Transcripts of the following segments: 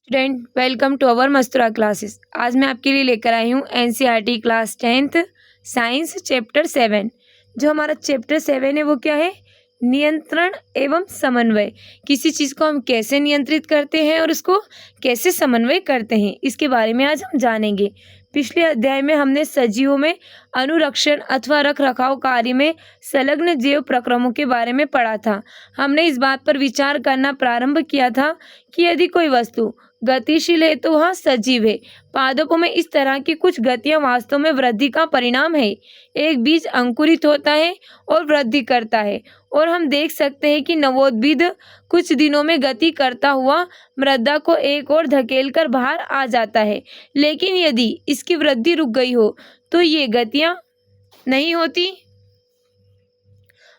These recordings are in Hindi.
Student, welcome to our Mastura classes. आज मैं आपके लिए लेकर आई हूँ NCERT class 10th science chapter 7। जो हमारा चैप्टर 7 है वो क्या है? नियंत्रण एवं समन्वय। किसी चीज़ को हम कैसे नियंत्रित करते हैं और उसको कैसे समन्वय करते हैं, इसके बारे में आज हम जानेंगे। पिछले अध्याय में हमने सजीवों में अनुरक्षण अथवा रख रखाव कार्य में संलग्न जैव प्रक्रमों के बारे में पढ़ा था। हमने इस बात पर विचार करना प्रारंभ किया था कि यदि कोई वस्तु गतिशील है तो वह सजीव है। पादपों में इस तरह की कुछ गतियां वास्तव में वृद्धि का परिणाम है। एक बीज अंकुरित होता है और वृद्धि करता है, और हम देख सकते हैं कि नवोद्भिद कुछ दिनों में गति करता हुआ मृदा को एक ओर धकेल कर बाहर आ जाता है। लेकिन यदि इसकी वृद्धि रुक गई हो तो ये गतियां नहीं होती।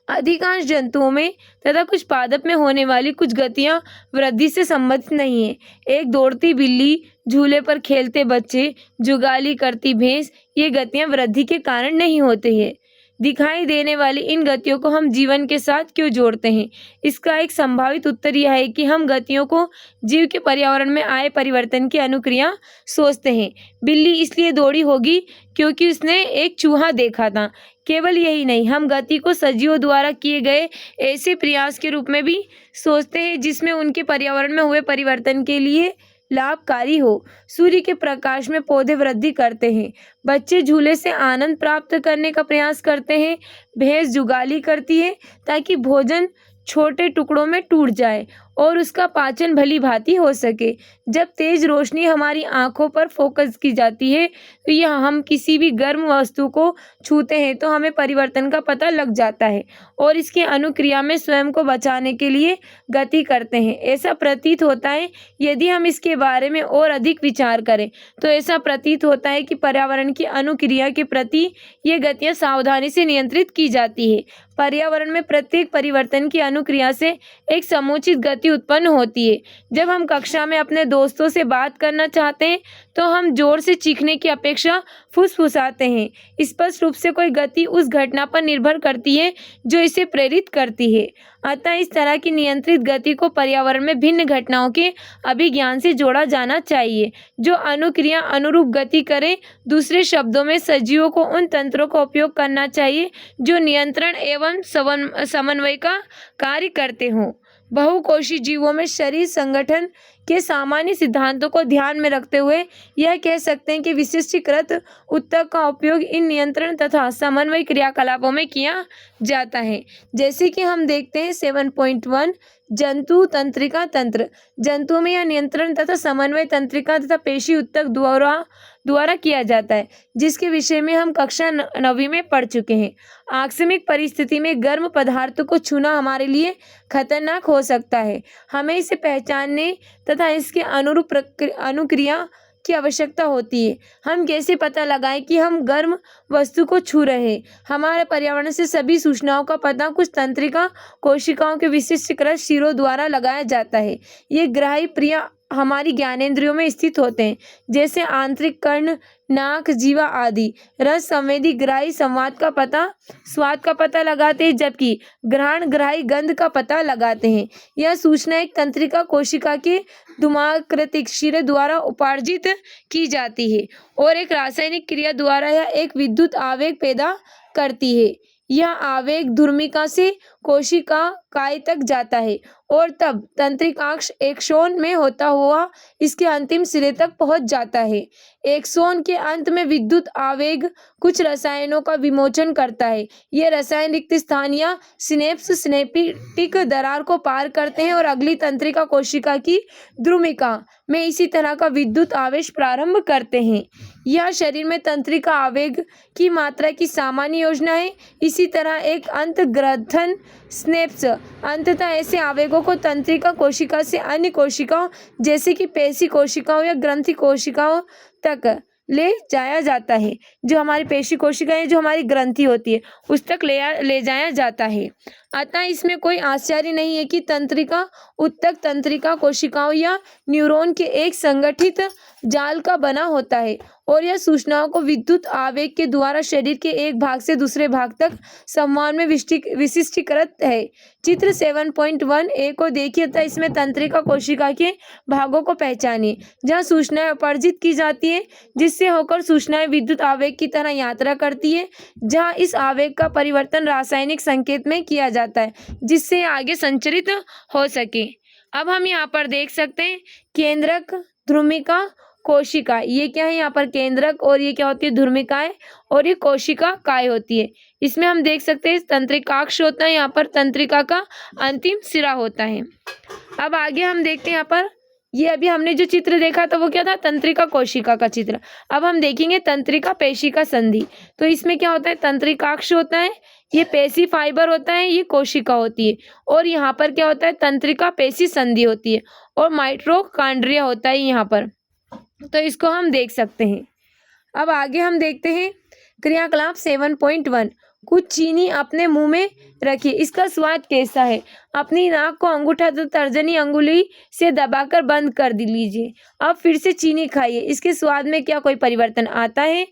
अधिकांश जंतुओं में तथा कुछ पादप में होने वाली कुछ गतियां वृद्धि से संबंधित नहीं है। एक दौड़ती बिल्ली, झूले पर खेलते बच्चे, जुगाली करती भैंस, ये गतियां वृद्धि के कारण नहीं होती है। दिखाई देने वाली इन गतियों को हम जीवन के साथ क्यों जोड़ते हैं? इसका एक संभावित उत्तर यह है कि हम गतियों को जीव के पर्यावरण में आए परिवर्तन की अनुक्रिया सोचते हैं। बिल्ली इसलिए दौड़ी होगी क्योंकि उसने एक चूहा देखा था। केवल यही नहीं, हम गति को सजीवों द्वारा किए गए ऐसे प्रयास के रूप में भी सोचते हैं जिसमें उनके पर्यावरण में हुए परिवर्तन के लिए लाभकारी हो। सूर्य के प्रकाश में पौधे वृद्धि करते हैं, बच्चे झूले से आनंद प्राप्त करने का प्रयास करते हैं, भैंस जुगाली करती है ताकि भोजन छोटे टुकड़ों में टूट जाए और उसका पाचन भली भांति हो सके। जब तेज रोशनी हमारी आंखों पर फोकस की जाती है तो यह हम किसी भी गर्म वस्तु को छूते हैं तो हमें परिवर्तन का पता लग जाता है और इसकी अनुक्रिया में स्वयं को बचाने के लिए गति करते हैं। ऐसा प्रतीत होता है, यदि हम इसके बारे में और अधिक विचार करें तो ऐसा प्रतीत होता है कि पर्यावरण की अनुक्रिया के प्रति ये गतियाँ सावधानी से नियंत्रित की जाती है। पर्यावरण में प्रत्येक परिवर्तन की अनुक्रिया से एक समुचित गति उत्पन्न होती है। जब हम कक्षा में अपने दोस्तों से बात करना चाहते हैं तो हम जोर से चीखने की अपेक्षा फुसफुसाते हैं। स्पष्ट रूप से कोई गति उस घटना पर निर्भर करती है जो इसे प्रेरित करती है। अतः इस तरह की नियंत्रित गति को पर्यावरण में भिन्न घटनाओं के अभिज्ञान से जोड़ा जाना चाहिए जो अनुक्रिया अनुरूप गति करें। दूसरे शब्दों में सजीवों को उन तंत्रों का उपयोग करना चाहिए जो नियंत्रण एवं समन्वय का कार्य करते हों। बहुकोषी जीवों में शरीर संगठन के सामान्य सिद्धांतों को ध्यान में रखते हुए यह कह सकते हैं कि विशिष्टीकृत ऊतक का उपयोग इन नियंत्रण तथा समन्वय क्रियाकलापों में किया जाता है। जैसे कि हम देखते हैं 7.1 जंतु तंत्रिका तंत्र। जंतुओं में यह नियंत्रण तथा समन्वय तंत्रिका तथा पेशी ऊतक द्वारा किया जाता है, जिसके विषय में हम कक्षा 9वीं में पढ़ चुके हैं। आकस्मिक परिस्थिति में गर्म पदार्थों को छूना हमारे लिए खतरनाक हो सकता है। हमें इसे पहचानने तथा इसके अनुरूप अनुक्रिया की आवश्यकता होती है। हम कैसे पता लगाएं कि हम गर्म वस्तु को छू रहे हैं? हमारे पर्यावरण से सभी सूचनाओं का पता कुछ तंत्रिका कोशिकाओं के विशिष्टकृत शिरों द्वारा लगाया जाता है। ये ग्राही प्रिय हमारी ज्ञानेंद्रियों में स्थित होते हैं, जैसे आंतरिक कर्ण, नाक, जीवा आदि। रस संवेदी ग्राही स्वाद का पता लगाते हैं, जबकि घ्राण ग्राही गंध का पता लगाते हैं। यह सूचना एक तंत्रिका कोशिका के धूमाकृतिक शिरे द्वारा उपार्जित की जाती है और एक रासायनिक क्रिया द्वारा यह एक विद्युत आवेग पैदा करती है। यह आवेग धूर्मिका से कोशिका काय तक जाता है और तब तंत्रिकाक्ष एक्सोन में होता हुआ इसके अंतिम सिरे तक पहुंच जाता है। एक्सोन के अंत में विद्युत आवेग कुछ रसायनों का विमोचन करता है। ये रसायन रिक्त स्थान या सिनेप्स सिनेप्टिक दरार को पार करते हैं और अगली तंत्रिका कोशिका की द्रुमिका में इसी तरह का विद्युत आवेश प्रारंभ करते हैं। यह शरीर में तंत्रिका आवेग की मात्रा की सामान्य योजना है। इसी तरह एक अंतर्ग्रथन स्नेप्स अंततः ऐसे आवेगों को तंत्रिका कोशिका से अन्य कोशिकाओं जैसे कि पेशी कोशिकाओं या ग्रंथि कोशिकाओं तक ले जाया जाता है। जो हमारी पेशी कोशिकाएं, जो हमारी ग्रंथि होती है, उस तक ले जाया जाता है। अतः इसमें कोई आश्चर्य नहीं है कि तंत्रिका ऊतक तंत्रिका कोशिकाओं या न्यूरॉन के एक संगठित जाल का बना होता है और यह सूचनाओं को विद्युत आवेग के द्वारा शरीर के एक भाग से दूसरे भाग तक संवाहन में विशिष्टीकृत है। चित्र 7.1 को देखिए तथा इसमें तंत्रिका कोशिका के भागों को पहचानिए, जहाँ सूचनाएं अपर्जित की जाती है, जिससे होकर सूचनाएं विद्युत आवेग की तरह यात्रा करती है, जहाँ इस आवेग का परिवर्तन रासायनिक संकेत में किया जाता है, जिससे आगे संचरित हो सके। अब हम यहाँ पर देख सकते हैं केंद्रक, ध्रुमिका, कोशिका। ये क्या है यहाँ पर केंद्रक, और ये क्या होती है ध्रुमिकाएं, और ये कोशिका काय होती है। इसमें हम देख सकते हैं तंत्रिकाक्ष होता है, यहाँ पर तंत्रिका का अंतिम सिरा होता है। अब आगे हम देखते हैं यहाँ पर, ये अभी हमने जो चित्र देखा था वो क्या था, तंत्रिका कोशिका का चित्र। अब हम देखेंगे तंत्रिका पेशिका संधि। तो इसमें क्या होता है, तंत्रिकाक्ष होता है, ये पेशी फाइबर होता है, ये कोशिका होती है, और यहाँ पर क्या होता है, तंत्रिका पेशी संधि होती है, और माइटोकॉन्ड्रिया होता है यहाँ पर। तो इसको हम देख सकते हैं। अब आगे हम देखते हैं क्रियाकलाप 7.1। कुछ चीनी अपने मुंह में रखिए, इसका स्वाद कैसा है। अपनी नाक को अंगूठा तो तर्जनी अंगुली से दबाकर बंद कर लीजिए। अब फिर से चीनी खाइए, इसके स्वाद में क्या कोई परिवर्तन आता है।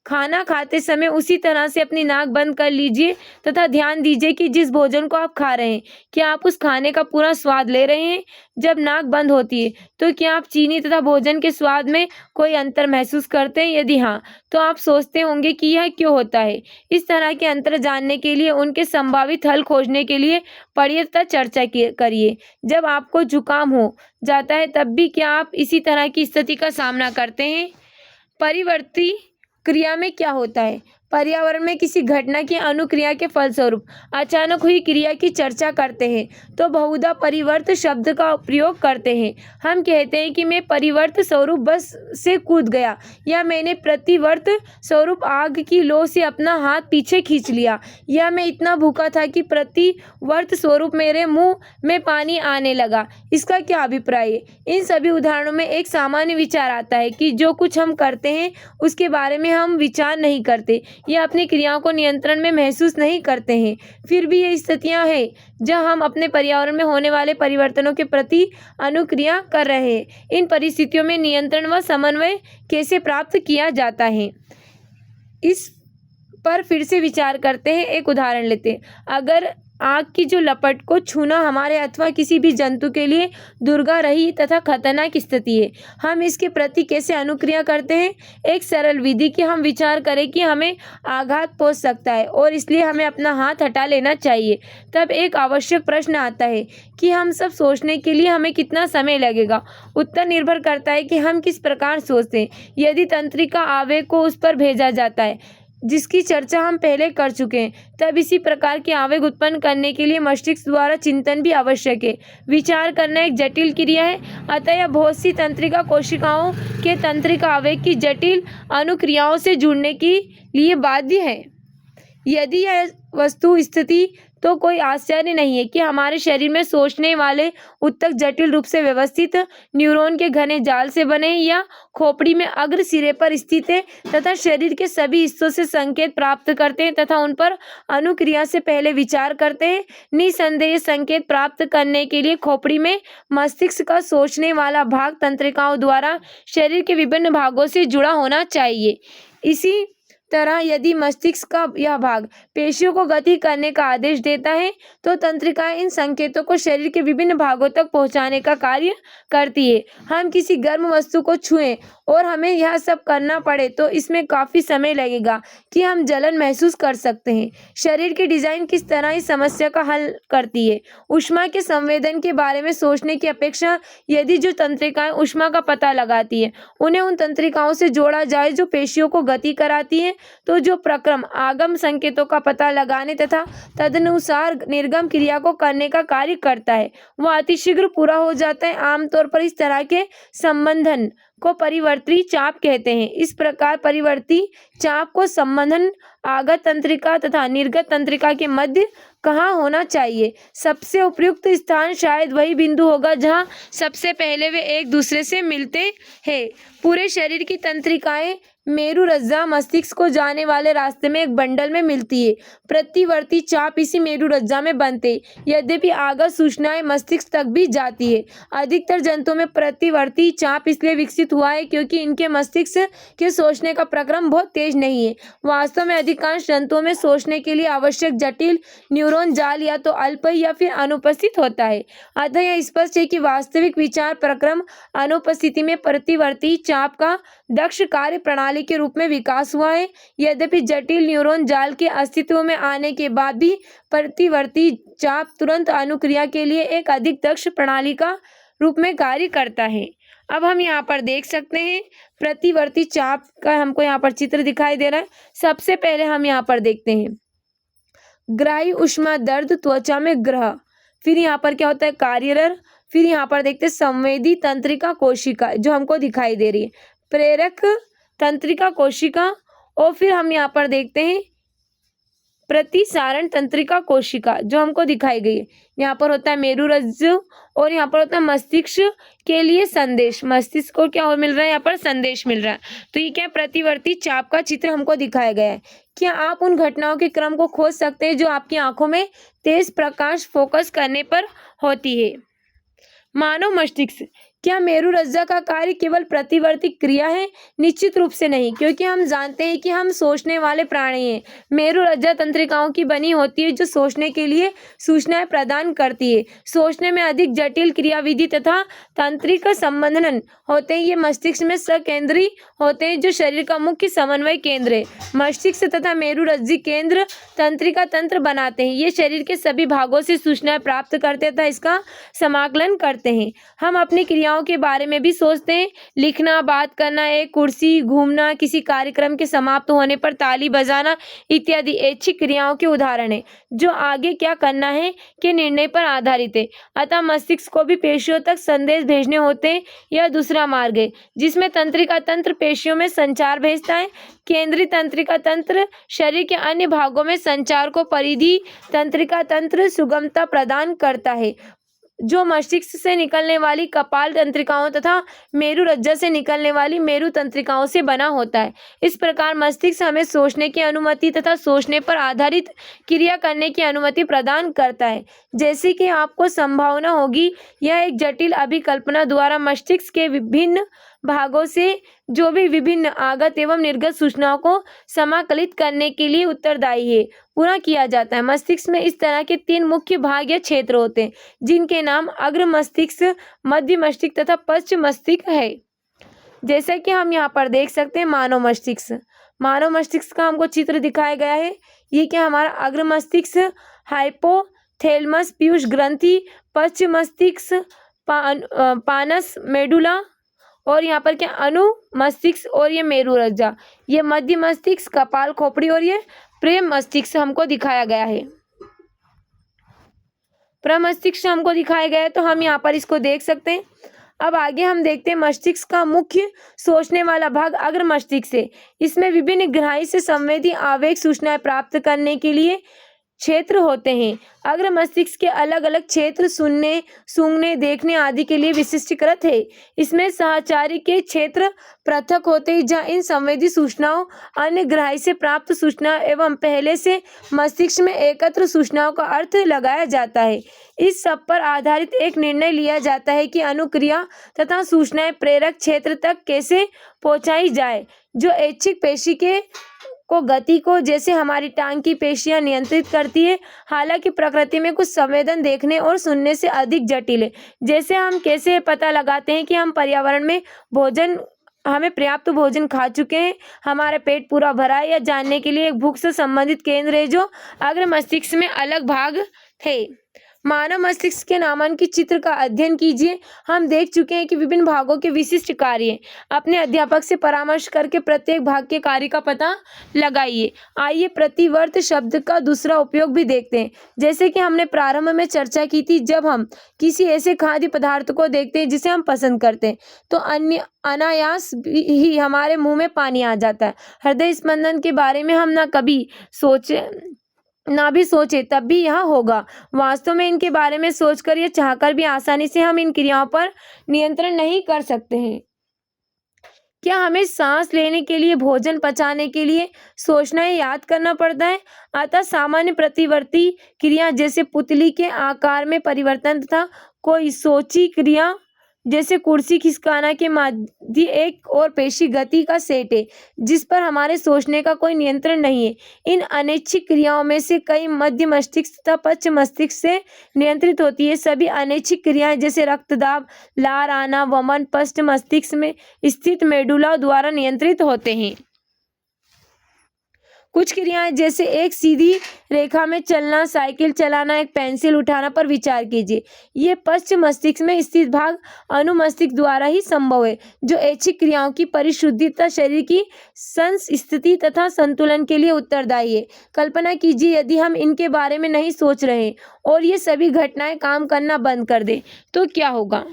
खाना खाते समय उसी तरह से अपनी नाक बंद कर लीजिए तथा ध्यान दीजिए कि जिस भोजन को आप खा रहे हैं, क्या आप उस खाने का पूरा स्वाद ले रहे हैं। जब नाक बंद होती है तो क्या आप चीनी तथा भोजन के स्वाद में कोई अंतर महसूस करते हैं। यदि हाँ, तो आप सोचते होंगे कि यह क्यों होता है। इस तरह के अंतर जानने के लिए, उनके संभावित हल खोजने के लिए पढ़िए तथा चर्चा करिए। जब आपको जुकाम हो जाता है तब भी क्या आप इसी तरह की स्थिति का सामना करते हैं। परिवर्ती क्रिया में क्या होता है। पर्यावरण में किसी घटना की अनुक्रिया के फलस्वरूप अचानक हुई क्रिया की चर्चा करते हैं तो बहुधा परिवर्त शब्द का प्रयोग करते हैं। हम कहते हैं कि मैं परिवर्त स्वरूप बस से कूद गया, या मैंने प्रतिवर्त स्वरूप आग की लो से अपना हाथ पीछे खींच लिया, या मैं इतना भूखा था कि प्रतिवर्त स्वरूप मेरे मुंह में पानी आने लगा। इसका क्या अभिप्राय है। इन सभी उदाहरणों में एक सामान्य विचार आता है कि जो कुछ हम करते हैं उसके बारे में हम विचार नहीं करते या अपनी क्रियाओं को नियंत्रण में महसूस नहीं करते हैं। फिर भी ये स्थितियां हैं जहां हम अपने पर्यावरण में होने वाले परिवर्तनों के प्रति अनुक्रिया कर रहे हैं। इन परिस्थितियों में नियंत्रण व समन्वय कैसे प्राप्त किया जाता है, इस पर फिर से विचार करते हैं। एक उदाहरण लेते हैं। अगर आग की जो लपट को छूना हमारे अथवा किसी भी जंतु के लिए दुर्गा रही तथा खतरनाक स्थिति है, हम इसके प्रति कैसे अनुक्रिया करते हैं। एक सरल विधि कि हम विचार करें कि हमें आघात पहुंच सकता है और इसलिए हमें अपना हाथ हटा लेना चाहिए। तब एक आवश्यक प्रश्न आता है कि हम सब सोचने के लिए हमें कितना समय लगेगा। उत्तर निर्भर करता है कि हम किस प्रकार सोचते हैं। यदि तंत्रिका आवेग को उस पर भेजा जाता है जिसकी चर्चा हम पहले कर चुके हैं, तब इसी प्रकार के आवेग उत्पन्न करने के लिए मस्तिष्क द्वारा चिंतन भी आवश्यक है। विचार करना एक जटिल क्रिया है, अतः यह बहुत सी तंत्रिका कोशिकाओं के तंत्रिका आवेग की जटिल अनुक्रियाओं से जुड़ने के लिए बाध्य है। यदि यह वस्तु स्थिति तो कोई आश्चर्य नहीं है कि हमारे शरीर में सोचने वाले ऊतक जटिल रूप से व्यवस्थित न्यूरॉन के घने जाल से बने हैं या खोपड़ी में अग्र सिरे पर स्थित है तथा शरीर के सभी हिस्सों से संकेत प्राप्त करते हैं तथा उन पर अनुक्रिया से पहले विचार करते हैं। निसंदेह संकेत प्राप्त करने के लिए खोपड़ी में मस्तिष्क का सोचने वाला भाग तंत्रिकाओं द्वारा शरीर के विभिन्न भागों से जुड़ा होना चाहिए। इसी तरह यदि मस्तिष्क का यह भाग पेशियों को गति करने का आदेश देता है तो तंत्रिकाएं इन संकेतों को शरीर के विभिन्न भागों तक पहुंचाने का कार्य करती है। हम किसी गर्म वस्तु को छुएं और हमें यह सब करना पड़े तो इसमें काफ़ी समय लगेगा कि हम जलन महसूस कर सकते हैं। शरीर की डिजाइन किस तरह इस समस्या का हल करती है। ऊष्मा के संवेदन के बारे में सोचने की अपेक्षा यदि जो तंत्रिकाएं ऊष्मा का पता लगाती है उन्हें उन तंत्रिकाओं से जोड़ा जाए जो पेशियों को गति कराती है, तो जो प्रक्रम आगम संकेतों का पता लगाने तथा तदनुसार निर्गम क्रिया को करने का कार्य करता है वह अतिशीघ्र पूरा हो जाता है। आमतौर पर इस तरह के संबंधन को परिवर्ती चाप कहते हैं। इस प्रकार परिवर्ती चाप को संबंधन आगत तंत्रिका तथा निर्गत तंत्रिका के मध्य कहाँ होना चाहिए। सबसे उपयुक्त स्थान शायद वही बिंदु होगा जहाँ सबसे पहले वे एक दूसरे से मिलते हैं। पूरे शरीर की तंत्रिकाएं मेरुरज्जा मस्तिष्क को जाने वाले रास्ते में एक बंडल में मिलती है। प्रतिवर्ती चाप इसी मेरुरज्जा में बनते हैं। यद्यपि आगत सूचनाएं मस्तिष्क तक भी जाती है। अधिकतर जंतुओं में प्रतिवर्ती चाप इसलिए विकसित हुआ है क्योंकि इनके मस्तिष्क के सोचने का प्रक्रम बहुत तेज नहीं है। वास्तव में अधिकांश जंतुओं में सोचने के लिए आवश्यक जटिल न्यूरॉन जाल या तो अल्प या फिर अनुपस्थित होता है। अतः यह स्पष्ट है कि वास्तविक विचार प्रक्रम अनुपस्थिति में प्रतिवर्ती चाप का दक्ष कार्य प्रणाली के रूप में विकास हुआ है। यद्यपि जटिल न्यूरॉन जाल के अस्तित्व में आने के बाद भी प्रतिवर्ती चाप तुरंत अनुक्रिया के लिए एक अधिक दक्ष प्रणाली का रूप में कार्य करता है। अब हम यहाँ पर देख सकते हैं प्रतिवर्ती चाप का हमको यहाँ पर चित्र दिखाई दे रहा है। सबसे पहले हम यहाँ पर देखते हैं ग्राही ऊष्मा दर्द त्वचा में ग्रह, फिर यहाँ पर क्या होता है कार्यरर, फिर यहाँ पर देखते हैं संवेदी तंत्रिका कोशिका जो हमको दिखाई दे रही है, प्रेरक तंत्रिका कोशिका, और फिर हम यहाँ पर देखते हैं प्रतिसारण तंत्रिका कोशिका जो हमको दिखाई गई है। यहाँ पर होता है मेरुरज्जु और यहाँ पर होता है मस्तिष्क के लिए संदेश, मस्तिष्क को क्या मिल रहा है, यहाँ पर संदेश मिल रहा है। तो ये क्या प्रतिवर्ती चाप का चित्र हमको दिखाया गया है। क्या आप उन घटनाओं के क्रम को खोज सकते हैं जो आपकी आंखों में तेज प्रकाश फोकस करने पर होती है। मानव मस्तिष्क, क्या मेरुरज्जा का कार्य केवल प्रतिवर्ती क्रिया है? निश्चित रूप से नहीं, क्योंकि हम जानते हैं कि हम सोचने वाले प्राणी हैं। मेरुरज्जा तंत्रिकाओं की बनी होती है जो सोचने के लिए सूचनाएं प्रदान करती है। सोचने में अधिक जटिल क्रियाविधि तथा तंत्रिक संबंधन होते हैं। ये मस्तिष्क में सकेंद्री होते हैं जो शरीर का मुख्य समन्वय केंद्र है। मस्तिष्क तथा मेरुरज्जी केंद्र तंत्रिका तंत्र बनाते हैं। ये शरीर के सभी भागों से सूचनाएं प्राप्त करते तथा इसका समाकलन करते हैं। हम अपनी क्रियाओं के बारे में भी सोचते हैं। लिखना, बात करना, एक कुर्सी, घूमना, किसी कार्यक्रम के समाप्त होने पर ताली बजाना इत्यादि ऐच्छिक क्रियाओं के उदाहरण है जो आगे क्या करना है के निर्णय पर आधारित है। अतः मस्तिष्क को भी पेशियों तक संदेश भेजने होते हैं। यह दूसरा मार्ग है जिसमें तंत्रिका तंत्र पेशियों में संचार भेजता है। केंद्रीय तंत्रिका तंत्र शरीर के अन्य भागों में संचार को परिधि तंत्रिका तंत्र सुगमता प्रदान करता है जो मस्तिष्क से निकलने वाली कपाल तंत्रिकाओं तथा मेरुरज्जा से निकलने वाली मेरु तंत्रिकाओं से बना होता है। इस प्रकार मस्तिष्क हमें सोचने की अनुमति तथा सोचने पर आधारित क्रिया करने की अनुमति प्रदान करता है। जैसे कि आपको संभावना होगी, यह एक जटिल अभिकल्पना द्वारा मस्तिष्क के विभिन्न भागों से जो भी विभिन्न आगत एवं निर्गत सूचनाओं को समाकलित करने के लिए उत्तरदायी है पूरा किया जाता है। मस्तिष्क में इस तरह के 3 मुख्य भाग या क्षेत्र होते हैं जिनके नाम अग्र मस्तिष्क, मध्य मस्तिष्क तथा पश्च मस्तिष्क है। जैसा कि हम यहाँ पर देख सकते हैं मानव मस्तिष्क, मानव मस्तिष्क का हमको चित्र दिखाया गया है। ये क्या हमारा अग्र मस्तिष्क, हाइपोथैलेमस पीयूष ग्रंथि, पश्च मस्तिष्क पानस मेडुला, और यहाँ पर क्या अनु मस्तिष्क और ये मेरुरज्जा, ये मध्य मस्तिष्क कपाल खोपड़ी और ये प्रेम मस्तिष्क हमको दिखाया गया है। प्रमस्तिष्क हमको दिखाया गया है तो हम यहाँ पर इसको देख सकते हैं। अब आगे हम देखते हैं मस्तिष्क का मुख्य सोचने वाला भाग अग्र मस्तिष्क है। इसमें विभिन्न गहराई से संवेदी आवेग सूचनाएं प्राप्त करने के लिए क्षेत्र होते हैं। अग्र मस्तिष्क के अलग अलग क्षेत्र सुनने, सूंघने, देखने आदि के लिए विशिष्टीकृत है। इसमें सहचारी के क्षेत्र पृथक होते हैं जहाँ इन संवेदी सूचनाओं, अन्य गहराई से प्राप्त सूचनाओं एवं पहले से मस्तिष्क में एकत्र सूचनाओं का अर्थ लगाया जाता है। इस सब पर आधारित एक निर्णय लिया जाता है कि अनुक्रिया तथा सूचनाएं प्रेरक क्षेत्र तक कैसे पहुंचाई जाए जो ऐच्छिक पेशी के गति को, जैसे हमारी टांग की पेशियां, नियंत्रित करती है। हालांकि प्रकृति में कुछ संवेदन देखने और सुनने से अधिक जटिल है। जैसे हम कैसे पता लगाते हैं कि हम पर्यावरण में हमें पर्याप्त भोजन खा चुके हैं, हमारा पेट पूरा भरा है, या जानने के लिए एक भूख से संबंधित केंद्र है जो अग्र मस्तिष्क में अलग भाग थे। मानव मस्तिष्क के नामांकित चित्र का अध्ययन कीजिए। हम देख चुके हैं कि विभिन्न भागों के विशिष्ट कार्य। अपने अध्यापक से परामर्श करके प्रत्येक भाग के कार्य का पता लगाइए। आइए प्रतिवर्त शब्द का दूसरा उपयोग भी देखते हैं। जैसे कि हमने प्रारंभ में चर्चा की थी, जब हम किसी ऐसे खाद्य पदार्थ को देखते हैं जिसे हम पसंद करते हैं तो अनायास ही हमारे मुंह में पानी आ जाता है। हृदय स्पंदन के बारे में हम ना भी सोचे तब भी यह होगा। वास्तव में इनके बारे में सोचकर या चाहकर भी आसानी से हम इन क्रियाओं पर नियंत्रण नहीं कर सकते हैं। क्या हमें सांस लेने के लिए, भोजन पचाने के लिए सोचना या याद करना पड़ता है? अतः सामान्य प्रतिवर्ती क्रिया जैसे पुतली के आकार में परिवर्तन तथा कोई सोची क्रिया जैसे कुर्सी खिसकाना के माध्य एक और पेशी गति का सेट है जिस पर हमारे सोचने का कोई नियंत्रण नहीं है। इन अनैच्छिक क्रियाओं में से कई मध्य मस्तिष्क तथा पश्च मस्तिष्क से नियंत्रित होती है। सभी अनैच्छिक क्रियाएं जैसे रक्तदाब, लार आना, वमन पश्च मस्तिष्क में स्थित मेडुला द्वारा नियंत्रित होते हैं। कुछ क्रियाएं जैसे एक सीधी रेखा में चलना, साइकिल चलाना, एक पेंसिल उठाना पर विचार कीजिए। ये पश्च मस्तिष्क में स्थित भाग अनुमस्तिष्क द्वारा ही संभव है, जो ऐच्छिक क्रियाओं की परिशुद्धि तथा शरीर की संस्थिति तथा संतुलन के लिए उत्तरदायी है। कल्पना कीजिए यदि हम इनके बारे में नहीं सोच रहे और ये सभी घटनाएं काम करना बंद कर दें तो क्या होगा?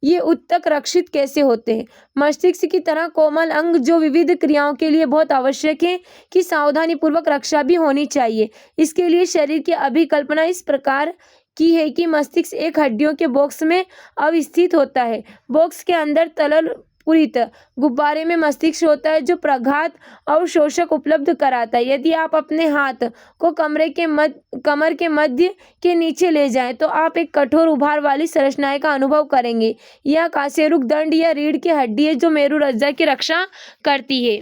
ये उत्तक रक्षित कैसे होते हैं? मस्तिष्क की तरह कोमल अंग जो विविध क्रियाओं के लिए बहुत आवश्यक है कि सावधानी पूर्वक रक्षा भी होनी चाहिए। इसके लिए शरीर की अभिकल्पना इस प्रकार की है कि मस्तिष्क एक हड्डियों के बॉक्स में अवस्थित होता है। बॉक्स के अंदर तरल पूरित गुब्बारे में मस्तिष्क होता है जो प्रघात अवशोषक उपलब्ध कराता है। यदि आप अपने हाथ को कमर के मध्य के नीचे ले जाएं तो आप एक कठोर उभार वाली संरचना का अनुभव करेंगे। यह कासेरुक दंड या रीढ़ की हड्डी है जो मेरुरज्जा की रक्षा करती है।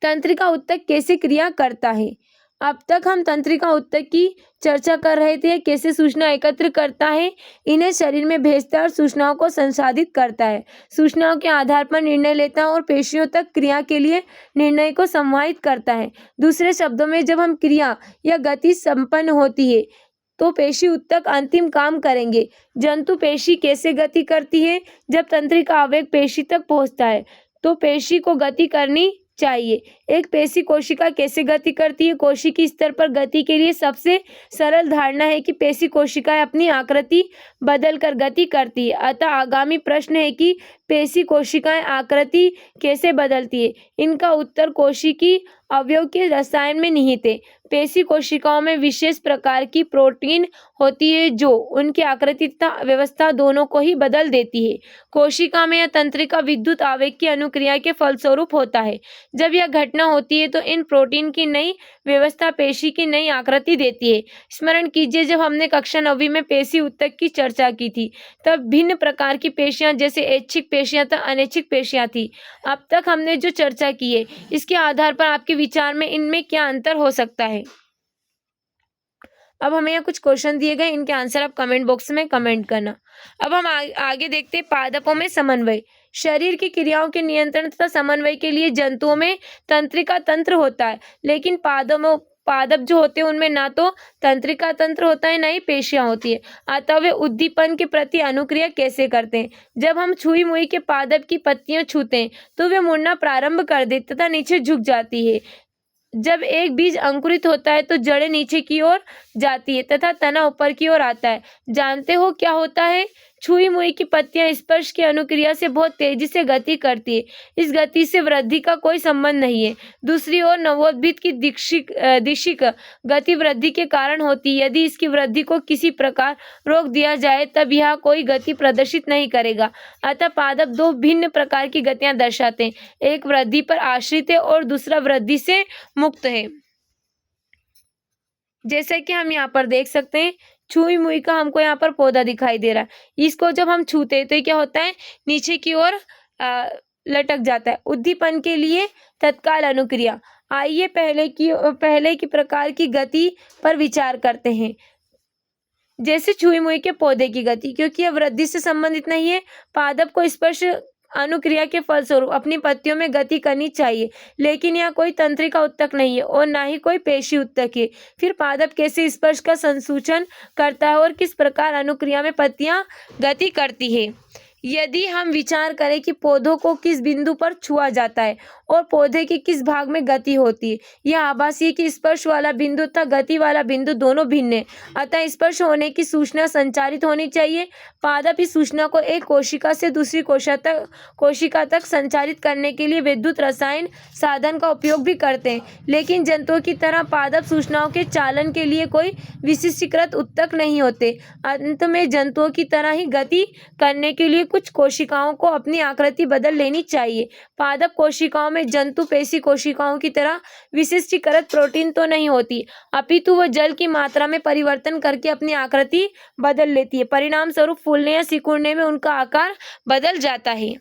तंत्रिका उत्तक कैसे क्रिया करता है? अब तक हम तंत्रिका उत्तक की चर्चा कर रहे थे, कैसे सूचना एकत्र करता है, इन्हें शरीर में भेजता है और सूचनाओं को संसाधित करता है, सूचनाओं के आधार पर निर्णय लेता है और पेशियों तक क्रिया के लिए निर्णय को संवाहित करता है। दूसरे शब्दों में जब हम क्रिया या गति संपन्न होती है तो पेशी उत्तक अंतिम काम करेंगे। जंतु पेशी कैसे गति करती है? जब तंत्रिका आवेग पेशी तक पहुंचता है तो पेशी को गति करनी चाहिए। एक पेशी कोशिका कैसे गति करती है? कोशिकी स्तर पर गति के लिए सबसे सरल धारणा है कि पेशी कोशिकाएं अपनी आकृति बदलकर गति करती है। अतः आगामी प्रश्न है कि पेशी कोशिकाएं आकृति कैसे बदलती है? इनका उत्तर कोशिकी अवयव के रसायन में निहित है। पेशी कोशिकाओं में विशेष प्रकार की प्रोटीन होती है जो उनकी आकृति तथा व्यवस्था दोनों को ही बदल देती है। कोशिका में यह तंत्रिका विद्युत आवेग की अनुक्रिया के फलस्वरूप होता है। जब यह घटना होती है तो इन प्रोटीन की नई व्यवस्था पेशी की नई आकृति देती है। स्मरण कीजिए जब हमने कक्षा 9वीं में पेशी उत्तक की चर्चा की थी तब भिन्न प्रकार की पेशियां जैसे ऐच्छिक पेशियां तथा अनैच्छिक पेशियां थी। अब तक हमने जो चर्चा की है इसके आधार पर आपके विचार में इनमें क्या अंतर हो सकता है? अब हमें यहाँ कुछ क्वेश्चन दिए गए, इनके आंसर आप कमेंट बॉक्स में कमेंट करना। अब हम आगे देखते हैं पादपों में समन्वय। शरीर की क्रियाओं के नियंत्रण तथा समन्वय के लिए जंतुओं में तंत्रिका तंत्र होता है, लेकिन पादप जो होते हैं उनमें ना तो तंत्रिका तंत्र होता है ना ही पेशियां होती है। अतः वे उद्दीपन के प्रति अनुक्रिया कैसे करते हैं? जब हम छुई मुई के पादप की पत्तियां छूते हैं तो वे मुड़ना प्रारंभ कर देते तथा नीचे झुक जाती है। जब एक बीज अंकुरित होता है तो जड़ें नीचे की ओर जाती है तथा तना ऊपर की ओर आता है। जानते हो क्या होता है? छुई मुई की पत्तियां स्पर्श की अनुक्रिया से बहुत तेजी से गति करती है। इस गति से वृद्धि का कोई संबंध नहीं है। दूसरी ओर नवोद्भिद की दिशिक गति वृद्धि के कारण होती है। यदि इसकी वृद्धि को किसी प्रकार रोक दिया जाए तब यह कोई गति प्रदर्शित नहीं करेगा। अतः पादप दो भिन्न प्रकार की गतियां दर्शाते हैं, एक वृद्धि पर आश्रित है और दूसरा वृद्धि से मुक्त है। जैसे कि हम यहाँ पर देख सकते हैं, छुई मुई का हमको यहाँ पर पौधा दिखाई दे रहा है। इसको जब हम छूते हैं तो क्या होता है? नीचे की ओर लटक जाता है। उद्दीपन के लिए तत्काल अनुक्रिया। आइए पहले की प्रकार की गति पर विचार करते हैं, जैसे छुई मुई के पौधे की गति, क्योंकि यह वृद्धि से संबंधित नहीं है। पादप को स्पर्श अनुक्रिया के फलस्वरूप अपनी पत्तियों में गति करनी चाहिए, लेकिन यह कोई तंत्रिका उत्तक नहीं है और ना ही कोई पेशी उत्तक है। फिर पादप कैसे स्पर्श का संसूचन करता है और किस प्रकार अनुक्रिया में पत्तियां गति करती है? यदि हम विचार करें कि पौधों को किस बिंदु पर छुआ जाता है और पौधे के किस भाग में गति होती है, यह आभासी कि स्पर्श वाला बिंदु तथा गति वाला बिंदु दोनों भिन्न है। अतः स्पर्श होने की सूचना संचारित होनी चाहिए। पादप इस सूचना को एक कोशिका से दूसरी कोशिका तक संचारित करने के लिए विद्युत रसायन साधन का उपयोग भी करते हैं, लेकिन जंतुओं की तरह पादप सूचनाओं के चालन के लिए कोई विशिष्टीकृत उत्तक नहीं होते। अंत में जंतुओं की तरह ही गति करने के लिए कुछ कोशिकाओं को अपनी आकृति बदल लेनी चाहिए। पादप कोशिकाओं में जंतु पेशी कोशिकाओं की तरह विशिष्टीकृत प्रोटीन तो नहीं होती, अपितु वह जल की मात्रा में परिवर्तन करके अपनी आकृति बदल लेती है। परिणाम स्वरूप फूलने या सिकुड़ने में उनका आकार बदल जाता है।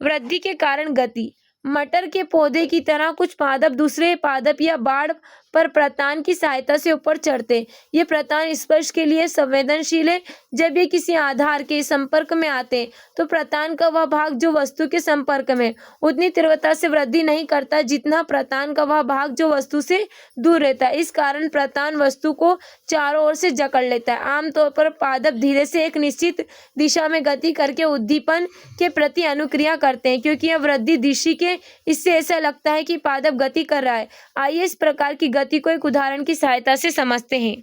वृद्धि के कारण गति। मटर के पौधे की तरह कुछ पादप दूसरे पादप या बाड़ पर प्रतान की सहायता से ऊपर चढ़ते हैं। ये प्रतान स्पर्श के लिए संवेदनशील है। जब ये किसी आधार के संपर्क में आते हैं तो प्रतान का वह भाग जो वस्तु के संपर्क में उतनी तीव्रता से वृद्धि नहीं करता जितना प्रतान का वह भाग जो वस्तु से दूर रहता है। इस कारण प्रतान वस्तु को चारों ओर से जकड़ लेता है। आमतौर पर पादप धीरे से एक निश्चित दिशा में गति करके उद्दीपन के प्रति अनुक्रिया करते हैं, क्योंकि यह वृद्धि दिशा के इससे ऐसा लगता है कि पादप गति कर रहा है। आइए इस प्रकार की गति को एक उदाहरण की सहायता से समझते हैं।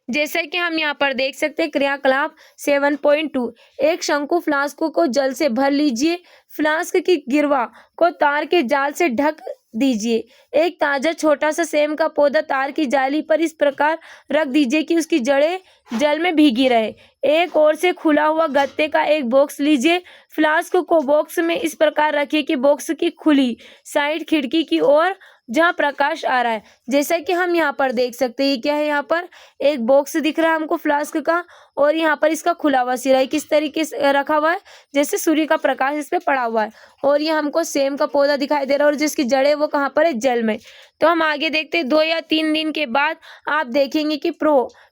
जैसा कि हम यहाँ पर देख सकते हैं क्रियाकलाप 7.2। एक शंकु फ्लास्क को जल से भर लीजिए। फ्लास्क की गिरवा को तार के जाल से ढक दीजिए। एक ताजा छोटा सा सेम का पौधा तार की जाली पर इस प्रकार रख दीजिए कि उसकी जड़ें जल में भीगी रहे। एक ओर से खुला हुआ गत्ते का एक बॉक्स लीजिए। फ्लास्क को बॉक्स में इस प्रकार रखिए कि बॉक्स की खुली साइड खिड़की की ओर जहाँ प्रकाश आ रहा है। जैसा कि हम यहाँ पर देख सकते हैं, क्या है, यहाँ पर एक बॉक्स दिख रहा है हमको फ्लास्क का, और यहाँ पर इसका खुला हुआ सिरा है। किस तरीके से रखा हुआ है, जैसे सूर्य का प्रकाश इस पे पड़ा हुआ है। और ये हमको सेम का पौधा दिखाई दे रहा है और जिसकी जड़ें वो कहाँ पर है, जल में। तो हम आगे देखते हैं। 2 या 3 दिन के बाद आप देखेंगे कि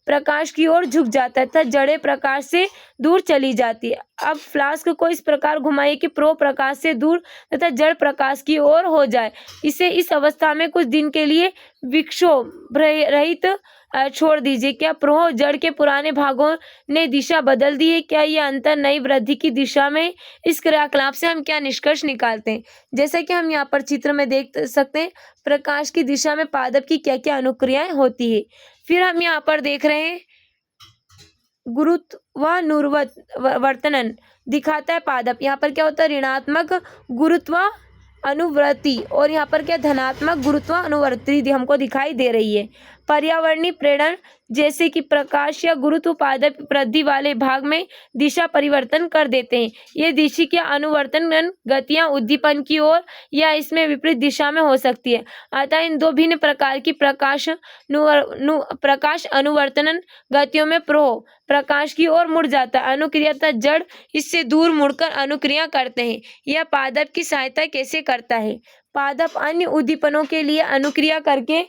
प्रकाश की ओर झुक जाता है तथा जड़ें प्रकाश से दूर चली जाती है। अब फ्लास्क को इस प्रकार घुमाइए कि प्रकाश से दूर तथा जड़ प्रकाश की ओर हो जाए। इसे इस अवस्था में कुछ दिन के लिए विक्षोभ रहित छोड़ दीजिए। क्या जड़ के पुराने भागों ने दिशा बदल दी है? क्या यह अंतर नई वृद्धि की दिशा में? इस क्रियाकलाप से हम क्या निष्कर्ष निकालते हैं? जैसा कि हम यहाँ पर चित्र में देख सकते हैं, प्रकाश की दिशा में पादप की क्या क्या अनुक्रियाएं होती है। फिर हम यहाँ पर देख रहे हैं गुरुत्वानुवर्तन दिखाता है पादप। यहाँ पर क्या होता है, ऋणात्मक गुरुत्वानुवृत्ति, और यहाँ पर क्या धनात्मक गुरुत्वानुवृत्ति हमको दिखाई दे रही है। पर्यावरणीय प्रेरण जैसे कि प्रकाश या गुरुत्व पादप वृद्धि वाले भाग में दिशा परिवर्तन कर देते हैं। ये दिशा के अनुवर्तन गतियां उद्दीपन की ओर या इसमें विपरीत दिशा में हो सकती है। अतः इन 2 भिन्न प्रकार की प्रकाश अनुवर्तन गतियों में प्रकाश की ओर मुड़ जाता है। अनुक्रिया तथा जड़ इससे दूर मुड़कर अनुक्रिया करते हैं। यह पादप की सहायता कैसे करता है? पादप अन्य उद्दीपनों के लिए अनुक्रिया करके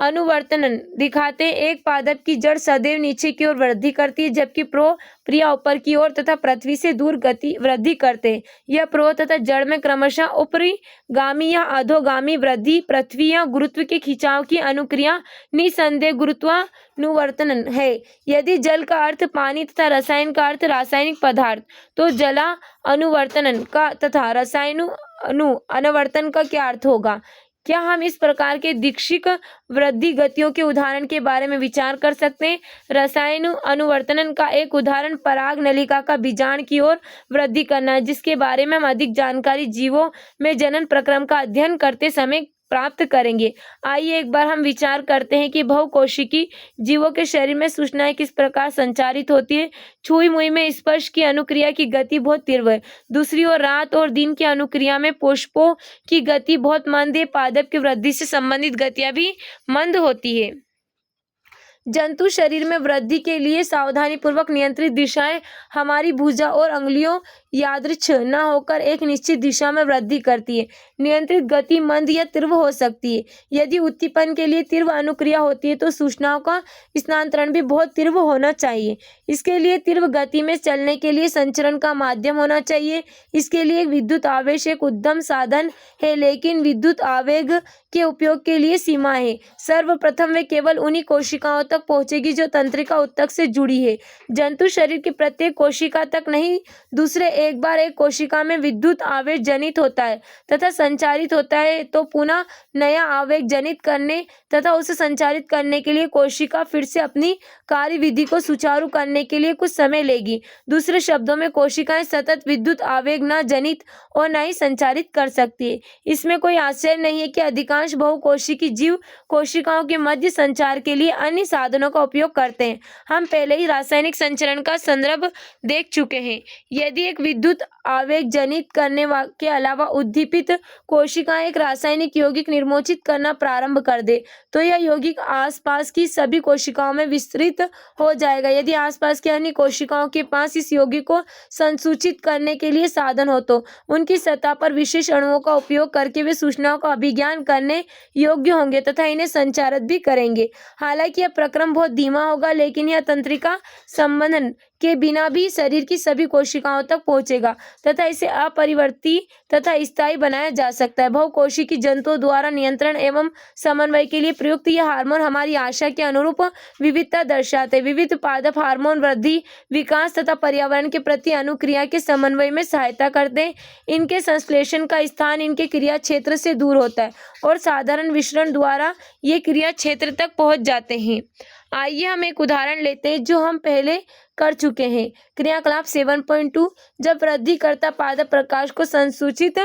अनुवर्तन दिखाते हैं। एक पादप की जड़ सदैव नीचे की ओर वृद्धि करती है, जबकि क्रिया ऊपर की ओर तथा पृथ्वी से दूर वृद्धि करते हैं। यह तथा जड़ में क्रमशः ऊपरीगामी या अधोगामी वृद्धि पृथ्वी या गुरुत्व के खिंचाव की अनुक्रिया निसंदेह गुरुत्वानुवर्तन है। यदि जल का अर्थ पानी तथा रसायन का अर्थ रासायनिक पदार्थ, तो जला अनुवर्तन का तथा रसायनुवर्तन का क्या अर्थ होगा? क्या हम इस प्रकार के दीक्षिक वृद्धि गतियों के उदाहरण के बारे में विचार कर सकते हैं? रसायन अनुवर्तन का एक उदाहरण पराग नलिका का बीजांड की ओर वृद्धि करना है, जिसके बारे में हम अधिक जानकारी जीवों में जनन प्रक्रम का अध्ययन करते समय प्राप्त करेंगे। आइए एक बार हम विचार करते हैं कि बहुकोशिकी जीवों के शरीर में सूचनाएं किस प्रकार संचारित होती है। छुई मुई में स्पर्श की अनुक्रिया की गति बहुत तीव्र है। दूसरी ओर रात और दिन की अनुक्रिया में पुष्पों की गति बहुत मंद है। पादप की वृद्धि से संबंधित गतियां भी मंद होती है। जंतु शरीर में वृद्धि के लिए सावधानी पूर्वक नियंत्रित दिशाएं हमारी भुजा और अंगुलियों यादृच्छ न होकर एक निश्चित दिशा में वृद्धि करती है। नियंत्रित गति मंद या तीव्र हो सकती है। यदि उद्दीपन के लिए तीव्र अनुक्रिया होती है तो सूचनाओं का स्थानांतरण भी बहुत तीव्र होना चाहिए। इसके लिए तीव्र गति में चलने के लिए संचरण का माध्यम होना चाहिए। इसके लिए विद्युत आवेश एक उत्तम साधन है, लेकिन विद्युत आवेग के उपयोग के लिए सीमा है। सर्वप्रथम वे केवल उन्हीं कोशिकाओं तक पहुंचेगी जो तंत्रिका ऊतक से जुड़ी है। जंतु शरीर की प्रत्येक कोशिका तक नहीं, दूसरे एक बार एक कोशिका में विद्युत आवेश जनित होता है तथा संचारित होता है तो पुनः नया आवेग जनित करने तथा उसे संचारित करने के लिए कोशिका फिर से अपनी कार्यविधि को सुचारू करने के लिए कुछ समय लेगी। दूसरे शब्दों में कोशिकाएं सतत विद्युत आवेग न जनित और न ही संचारित कर सकती है। इसमें कोई आश्चर्य नहीं है कि अधिकांश अधिकांश बहुकोशिकी जीव कोशिकाओं के मध्य संचार के लिए अन्य साधनों का उपयोग करते हैं। हम पहले ही रासायनिक संचरण का संदर्भ देख चुके हैं। यदि एक विद्युत आवेग जनित करने के अलावा उद्दीपित कोशिकाएं एक रासायनिक यौगिक निर्मोचित करना प्रारंभ कर दे तो यह यौगिक आसपास की सभी कोशिकाओं में विस्तृत हो जाएगा। यदि आसपास की अन्य कोशिकाओं के पास इस यौगिक को संसूचित करने के लिए साधन हो तो उनकी सतह पर विशेष अणुओं का उपयोग करके वे सूचनाओं का अभिज्ञान करने योग्य होंगे तथा इन्हें संचारित भी करेंगे। हालांकि यह प्रक्रम बहुत धीमा होगा, लेकिन यह तंत्रिका संबंधन के बिना भी शरीर की सभी कोशिकाओं तक पहुंचेगा तथा इसे अपरिवर्ती तथा स्थायी बनाया जा सकता है। बहुकोशिकी जंतुओं द्वारा नियंत्रण एवं समन्वय के लिए प्रयुक्त यह हार्मोन हमारी आशा के अनुरूप विविधता दर्शाते हैं। विविध पादप हार्मोन वृद्धि, विकास तथा पर्यावरण के प्रति अनुक्रिया के समन्वय में सहायता करते हैं। इनके संश्लेषण का स्थान इनके क्रिया क्षेत्र से दूर होता है और साधारण विसरण द्वारा ये क्रिया क्षेत्र तक पहुंच जाते हैं। आइए हम एक उदाहरण लेते हैं जो हम पहले कर चुके हैं। क्रियाकलाप 7.2 जब वृद्धिकर्ता पादप प्रकाश को संसूचित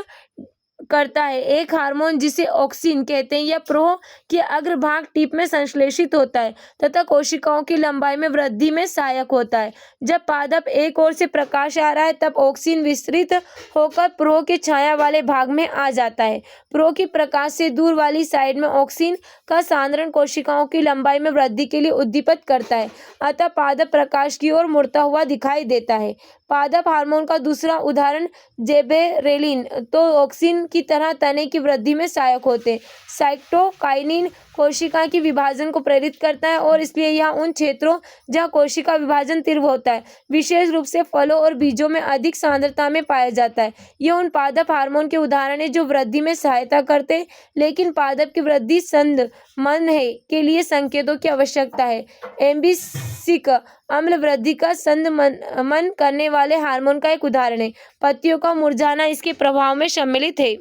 करता है। एक हार्मोन जिसे ऑक्सिन कहते हैं यह प्रो के अग्रभाग टिप में संश्लेषित होता है तथा कोशिकाओं की लंबाई में वृद्धि में सहायक होता है। जब पादप एक ओर से प्रकाश आ रहा है तब ऑक्सिन विस्तृत होकर प्रो के छाया वाले भाग में आ जाता है। प्रो की प्रकाश से दूर वाली साइड में ऑक्सिन का सांद्रण कोशिकाओं की लंबाई में वृद्धि के लिए उद्दीपित करता है, अतः पादप प्रकाश की ओर मुड़ता हुआ दिखाई देता है। पादप हार्मोन का दूसरा उदाहरण जेबेरेलिन तो ऑक्सिन की तरह तने की वृद्धि में सहायक होते हैं। साइटोकाइनिन कोशिका की विभाजन को प्रेरित करता है और इसलिए यह उन क्षेत्रों जहां कोशिका विभाजन तीव्र होता है, विशेष रूप से फलों और बीजों में अधिक सांद्रता में पाया जाता है। यह उन पादप हार्मोन के उदाहरण है जो वृद्धि में सहायता करते हैं, लेकिन पादप की वृद्धि संदमन है के लिए संकेतों की आवश्यकता है। एम्बिसिक अम्ल वृद्धि का संदमन करने वाले हार्मोन का एक उदाहरण है। पत्तियों का मुरझाना इसके प्रभाव में सम्मिलित है।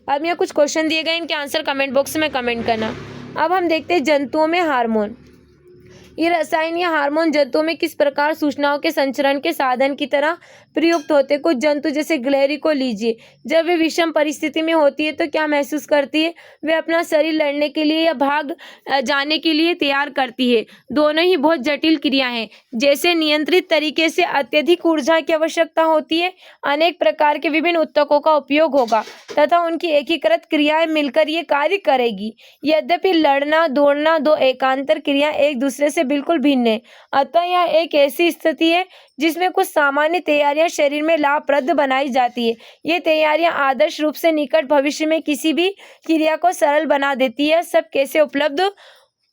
अब यहाँ कुछ क्वेश्चन दिए गए, इनके आंसर कमेंट बॉक्स में कमेंट करना। अब हम देखते हैं जंतुओं में हार्मोन। ये रसायन या हार्मोन जंतुओं में किस प्रकार सूचनाओं के संचरण के साधन की तरह प्रयुक्त होते। कुछ जंतु जैसे गिलहरी को लीजिए, जब वे विषम परिस्थिति में होती है तो क्या महसूस करती है? वे अपना शरीर लड़ने के लिए या भाग जाने के लिए तैयार करती है। दोनों ही बहुत जटिल क्रिया हैं। जैसे नियंत्रित तरीके से अत्यधिक ऊर्जा की आवश्यकता होती है, अनेक प्रकार के विभिन्न ऊतकों का उपयोग होगा तथा उनकी एकीकृत क्रियाएं मिलकर ये कार्य करेगी। यद्यपि लड़ना दौड़ना दो एकांतर क्रिया एक दूसरे से बिल्कुल भिन्न है, अतः यह एक ऐसी स्थिति है जिसमें कुछ सामान्य तैयारियां शरीर में लाभप्रद बनाई जाती है। ये तैयारियां आदर्श रूप से निकट भविष्य में किसी भी क्रिया को सरल बना देती है। सब कैसे उपलब्ध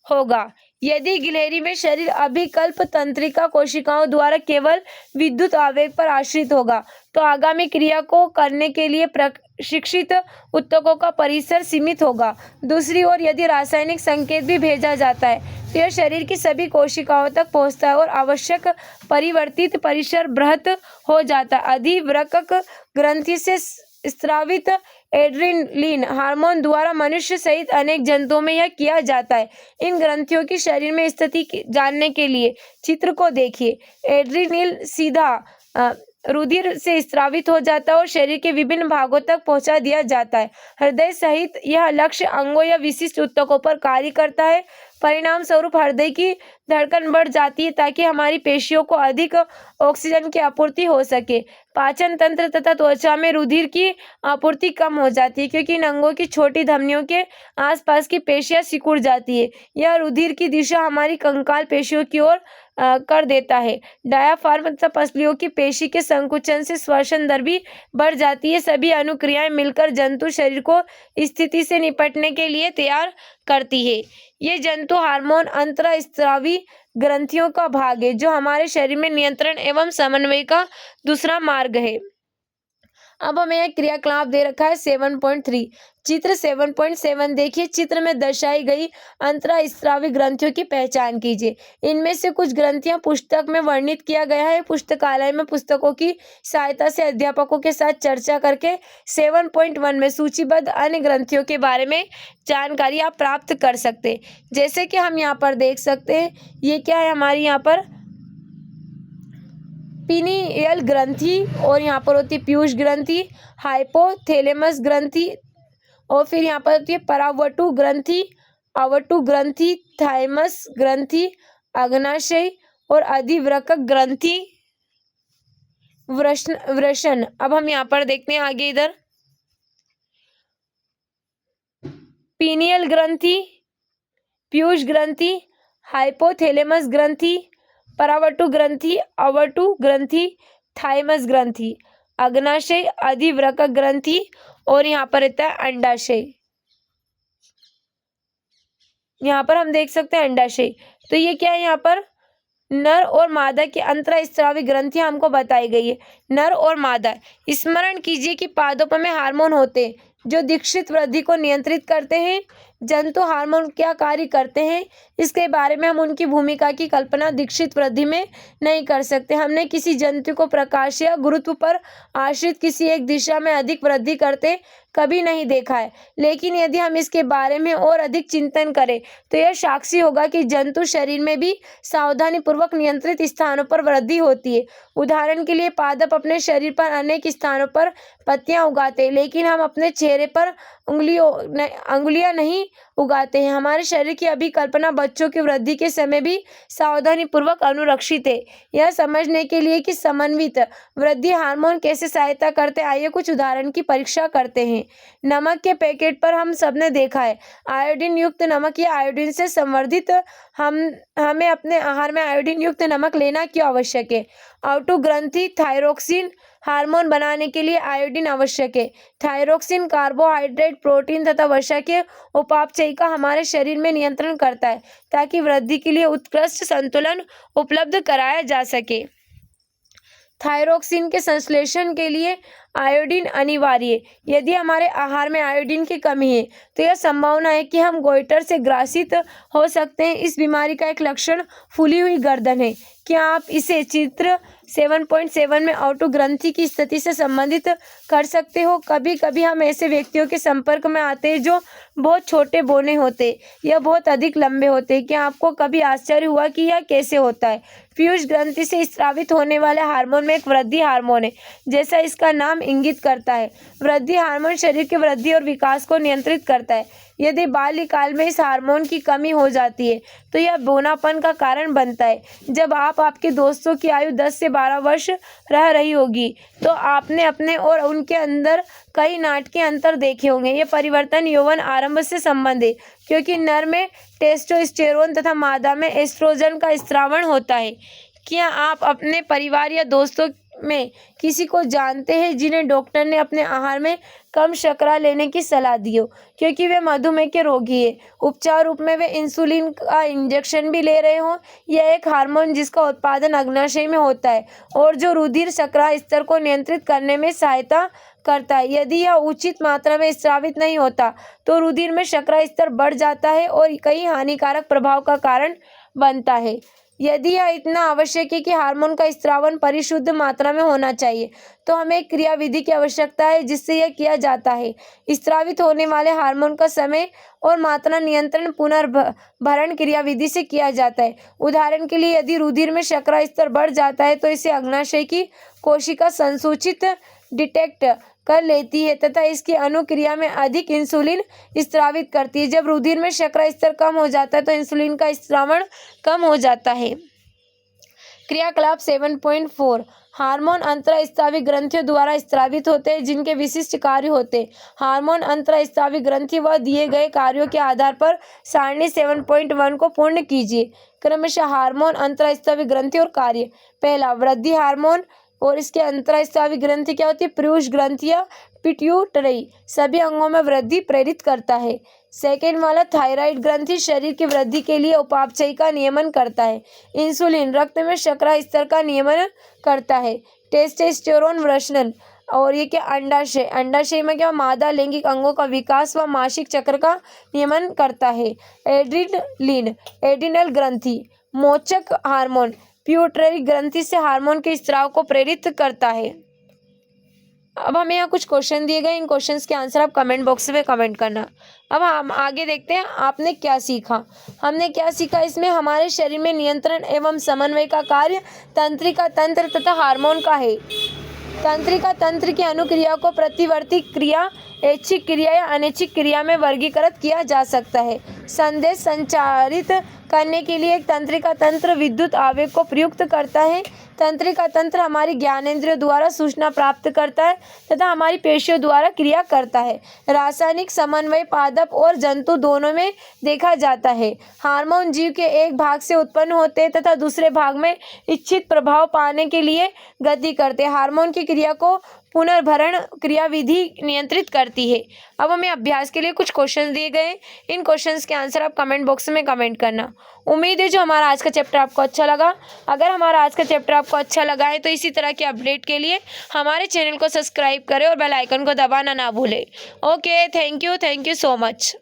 होगा? यदि गिलहरी में शरीर अभिकल्प तंत्रिका कोशिकाओं द्वारा केवल विद्युत आवेग पर आश्रित होगा तो आगामी क्रिया को करने के लिए प्रशिक्षित ऊतकों का परिसर सीमित होगा। दूसरी ओर यदि रासायनिक संकेत भी भेजा जाता है तो यह शरीर की सभी कोशिकाओं तक पहुंचता है और आवश्यक परिवर्तित परिसर बृहत हो जाता है। अधिवृक्क ग्रंथि से स्रावित एड्रेनलिन हार्मोन द्वारा मनुष्य सहित अनेक जंतुओं में यह किया जाता है। इन ग्रंथियों की शरीर में स्थिति जानने के लिए चित्र को देखिए। एड्रेनलिन सीधा रुधिर से स्रावित हो जाता है और शरीर के विभिन्न भागों तक पहुंचा दिया जाता है। हृदय सहित यह लक्ष्य अंगों या विशिष्ट ऊतकों पर कार्य करता है। परिणाम स्वरूप हृदय की धड़कन बढ़ जाती है ताकि हमारी पेशियों को अधिक ऑक्सीजन की आपूर्ति हो सके। पाचन तंत्र तथा त्वचा में रुधिर की आपूर्ति कम हो जाती है क्योंकि इन अंगों की छोटी धमनियों के आसपास की पेशियां सिकुड़ जाती है। यह रुधिर की दिशा हमारी कंकाल पेशियों की ओर कर देता है। डायाफ्राम तथा पसलियों की पेशी के संकुचन से श्वसन दर भी बढ़ जाती है। सभी अनुक्रियाएं मिलकर जंतु शरीर को स्थिति से निपटने के लिए तैयार करती है। ये जंतु हार्मोन अंतःस्रावी ग्रंथियों का भाग है जो हमारे शरीर में नियंत्रण एवं समन्वय का दूसरा मार्ग है। अब हमें एक क्रियाकलाप दे रखा है 7.3। चित्र 7.7 देखिए। चित्र में दर्शाई गई अंतःस्रावी ग्रंथियों की पहचान कीजिए। इनमें से कुछ ग्रंथियां पुस्तक में वर्णित किया गया है। पुस्तकालय में पुस्तकों की सहायता से अध्यापकों के साथ चर्चा करके 7.1 में सूचीबद्ध अन्य ग्रंथियों के बारे में जानकारी आप प्राप्त कर सकते हैं। जैसे कि हम यहाँ पर देख सकते हैं, ये क्या है हमारी यहाँ पर पीनियल ग्रंथि और यहाँ पर होती है पीयूष ग्रंथि, हाइपोथैलेमस ग्रंथि और फिर यहाँ पर होती है परावटु ग्रंथि, अवटु ग्रंथि, थाइमस ग्रंथि, अग्नाशय और अधिवृक्क ग्रंथि, वृषण। अब हम यहाँ पर देखते हैं आगे इधर पीनियल ग्रंथि, पीयूष ग्रंथि, हाइपोथैलेमस ग्रंथि, परावटु ग्रंथि, अवटु ग्रंथि, थाइमस ग्रंथि, अग्नाशय, अधिवृक्क ग्रंथि और यहाँ पर रहता है अंडाशय। यहाँ पर हम देख सकते हैं अंडाशय। तो ये क्या है, यहाँ पर नर और मादा की अंतःस्रावी ग्रंथियां हमको बताई गई है। नर और मादा, स्मरण कीजिए कि पादपों में हार्मोन होते हैं जो दीक्षित वृद्धि को नियंत्रित करते हैं। जंतु हार्मोन क्या कार्य करते हैं इसके बारे में हम उनकी भूमिका की कल्पना दीक्षित वृद्धि में नहीं कर सकते। हमने किसी जंतु को प्रकाश या गुरुत्व पर आश्रित किसी एक दिशा में अधिक वृद्धि करते कभी नहीं देखा है, लेकिन यदि हम इसके बारे में और अधिक चिंतन करें तो यह साक्षी होगा कि जंतु शरीर में भी सावधानीपूर्वक नियंत्रित स्थानों पर वृद्धि होती है। उदाहरण के लिए पादप अपने शरीर पर अनेक स्थानों पर पत्तियां उगाते हैं, लेकिन हम अपने चेहरे पर अंगुलियां नहीं उगाते हैं। हमारे शरीर की अभिकल्पना बच्चों की वृद्धि के समय भी सावधानीपूर्वक अनुरक्षित है। यह समझने के लिए कि समन्वित वृद्धि हार्मोन कैसे सहायता करते हैं, आइए कुछ उदाहरण की परीक्षा करते हैं। नमक के पैकेट पर हम सबने देखा है आयोडीन युक्त नमक या आयोडीन से संवर्धित। हमें अपने आहार में आयोडीन युक्त नमक लेना क्यों आवश्यक है? अवटु ग्रंथि थायरोक्सिन हार्मोन बनाने के लिए आयोडीन आवश्यक है। थायरोक्सिन कार्बोहाइड्रेट, प्रोटीन तथा वसा के उपापचय का हमारे शरीर में नियंत्रण करता है ताकि वृद्धि के लिए उत्कृष्ट संतुलन उपलब्ध कराया जा सके। थायरोक्सिन के संश्लेषण के लिए आयोडीन अनिवार्य है। यदि हमारे आहार में आयोडीन की कमी है तो यह संभावना है कि हम गोइटर से ग्रसित हो सकते हैं। इस बीमारी का एक लक्षण फूली हुई गर्दन है। क्या आप इसे चित्र 7.7 में अवटु ग्रंथि की स्थिति से संबंधित कर सकते हो? कभी कभी हम ऐसे व्यक्तियों के संपर्क में आते हैं जो बहुत छोटे बौने होते या बहुत अधिक लंबे होते। क्या आपको कभी आश्चर्य हुआ कि यह कैसे होता है? पीयूष ग्रंथि से स्रावित होने वाले हार्मोन में एक वृद्धि हार्मोन है, जैसा इसका नाम इंगित करता है। वृद्धि हार्मोन शरीर की वृद्धि और विकास को नियंत्रित करता है। यदि बाल्यकाल में इस हार्मोन की कमी हो जाती है तो यह बौनापन का कारण बनता है। जब आपके दोस्तों की आयु 10 से 12 वर्ष रह रही होगी तो आपने अपने और उनके अंदर कई नाटकीय अंतर देखे होंगे। ये परिवर्तन यौवन आरंभ से संबंध है, क्योंकि नर में टेस्टोस्टेरोन तथा मादा में एस्ट्रोजन का स्रावण होता है। क्या आप अपने परिवार या दोस्तों में किसी को जानते हैं जिन्हें डॉक्टर ने अपने आहार में कम शर्करा लेने की सलाह दी हो क्योंकि वे मधुमेह के रोगी है? उपचार रूप में वे इंसुलिन का इंजेक्शन भी ले रहे हो। यह एक हार्मोन जिसका उत्पादन अग्नाशय में होता है और जो रुधिर शर्करा स्तर को नियंत्रित करने में सहायता करता है। यदि यह उचित मात्रा में स्रावित नहीं होता तो रुधिर में शर्करा स्तर बढ़ जाता है और कई हानिकारक प्रभाव का कारण बनता है। यदि यह इतना आवश्यक है कि हार्मोन का स्रावन परिशुद्ध मात्रा में होना चाहिए तो हमें एक क्रियाविधि की आवश्यकता है जिससे यह किया जाता है। स्रावित होने वाले हार्मोन का समय और मात्रा नियंत्रण पुनर्भरण क्रियाविधि से किया जाता है। उदाहरण के लिए यदि रुधिर में शर्करा स्तर बढ़ जाता है तो इसे अग्नाशय की कोशिका संसूचित डिटेक्ट कर लेती है तथा इसकी अनुक्रिया में अधिक इंसुलिन स्रावित करती है। जब रुधिर में शर्करा स्तर कम हो जाता है तो इंसुलिन का स्रावण कम हो जाता है। क्रियाकलाप 7.4 हार्मोन अंतःस्रावी ग्रंथियों द्वारा स्रावित होते हैं जिनके विशिष्ट कार्य होते हैं। हार्मोन अंतःस्रावी ग्रंथि व दिए गए कार्यों के आधार पर सारणी 7.1 को पूर्ण कीजिए। क्रमशः हार्मोन अंतःस्रावी ग्रंथि और कार्य। पहला, वृद्धि हार्मोन और इसके अंतःस्रावी ग्रंथि क्या होती है? पीयूष ग्रंथियां पिट्यूटरी सभी अंगों में वृद्धि प्रेरित करता है। सेकेंड वाला थायराइड ग्रंथि शरीर की वृद्धि के लिए उपापचय का नियमन करता है। इंसुलिन रक्त में शर्करा स्तर का नियमन करता है। टेस्टोस्टेरोन वृषण और ये क्या? अंडाशय। अंडाशय में क्या? मादा लैंगिक अंगों का विकास व मासिक चक्र का नियमन करता है। एड्रिनलिन एड्रिनल ग्रंथि मोचक हार्मोन पिट्यूटरी ग्रंथि से हार्मोन के स्राव को प्रेरित करता है। अब हमें यहाँ कुछ क्वेश्चन दिए गए, इन क्वेश्चंस के आंसर आप कमेंट बॉक्स में कमेंट करना। अब हम आगे देखते हैं आपने क्या सीखा। हमने क्या सीखा इसमें, हमारे शरीर में नियंत्रण एवं समन्वय का कार्य तंत्रिका तंत्र तथा हार्मोन का है। तंत्रिका तंत्र की अनुक्रिया को प्रतिवर्ती क्रिया, ऐच्छिक क्रिया या अनैच्छिक क्रिया में वर्गीकृत किया जा सकता है। संदेश संचारित करने के लिए एक तंत्रिका तंत्र विद्युत आवेग को प्रयुक्त करता है। तंत्रिका तंत्र हमारी ज्ञानेंद्रियों द्वारा सूचना प्राप्त करता है तथा हमारी पेशियों द्वारा क्रिया करता है। रासायनिक समन्वय पादप और जंतु दोनों में देखा जाता है। हार्मोन जीव के एक भाग से उत्पन्न होते हैं तथा दूसरे भाग में इच्छित प्रभाव पाने के लिए गति करते हैं। हार्मोन की क्रिया को पुनर्भरण क्रियाविधि नियंत्रित करती है। अब हमें अभ्यास के लिए कुछ क्वेश्चन दिए गए, इन क्वेश्चंस के आंसर आप कमेंट बॉक्स में कमेंट करना। उम्मीद है जो हमारा आज का चैप्टर आपको अच्छा लगा। अगर हमारा आज का चैप्टर आपको अच्छा लगा है तो इसी तरह के अपडेट के लिए हमारे चैनल को सब्सक्राइब करें और बेल आइकन को दबाना ना भूलें। Okay, thank you so much.